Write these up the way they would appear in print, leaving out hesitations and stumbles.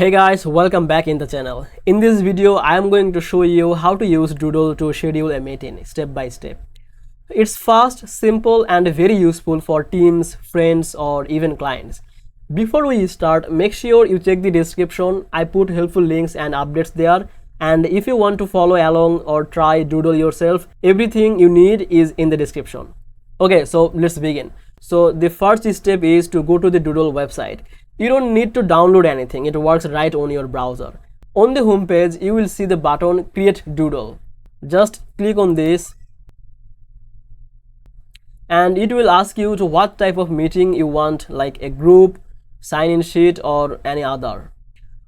Hey guys, welcome back in the channel. In this video, I am going to show you how to use Doodle to schedule a meeting step by step. It's fast, simple and very useful for teams, friends or even clients. Before we start, make sure you check the description. I put helpful links and updates there. And if you want to follow along or try Doodle yourself, everything you need is in the description. Okay, so let's begin. So the first step is to go to the Doodle website. You don't need to download anything, it works right on your browser. On the home page, you will see the button Create Doodle. Just click on this and it will ask you to what type of meeting you want, like a group, sign-in sheet or any other.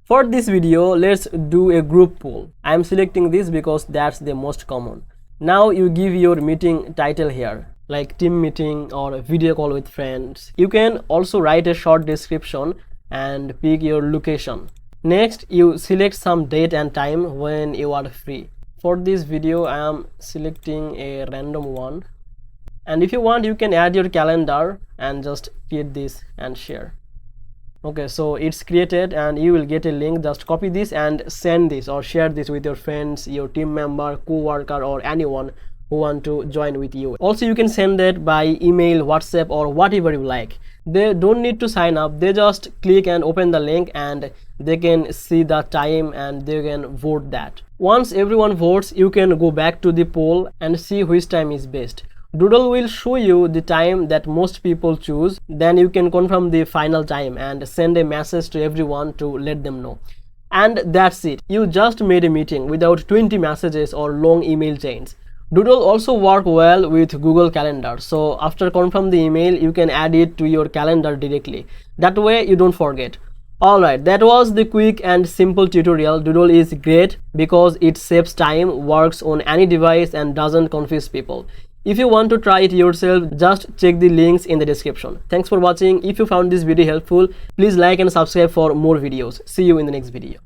For this video, let's do a group poll. I am selecting this because that's the most common. Now you give your meeting title here, like team meeting or a video call with friends. You can also write a short description and pick your location. Next, you select some date and time when you are free. For this video, I am selecting a random one. And if you want, you can add your calendar and just create this and share. Okay, so it's created and you will get a link. Just copy this and send this or share this with your friends, your team member, co-worker or anyone who want to join with you. Also, you can send it by email, WhatsApp or whatever you like. They don't need to sign up. They just click and open the link and they can see the time and they can vote that. Once everyone votes, you can go back to the poll and see which time is best. Doodle will show you the time that most people choose. Then you can confirm the final time and send a message to everyone to let them know. And that's it. You just made a meeting without 20 messages or long email chains. Doodle also works well with Google Calendar. So after confirm the email, you can add it to your calendar directly. That way you don't forget. Alright, that was the quick and simple tutorial. Doodle is great because it saves time, works on any device and doesn't confuse people. If you want to try it yourself, just check the links in the description. Thanks for watching. If you found this video helpful, please like and subscribe for more videos. See you in the next video.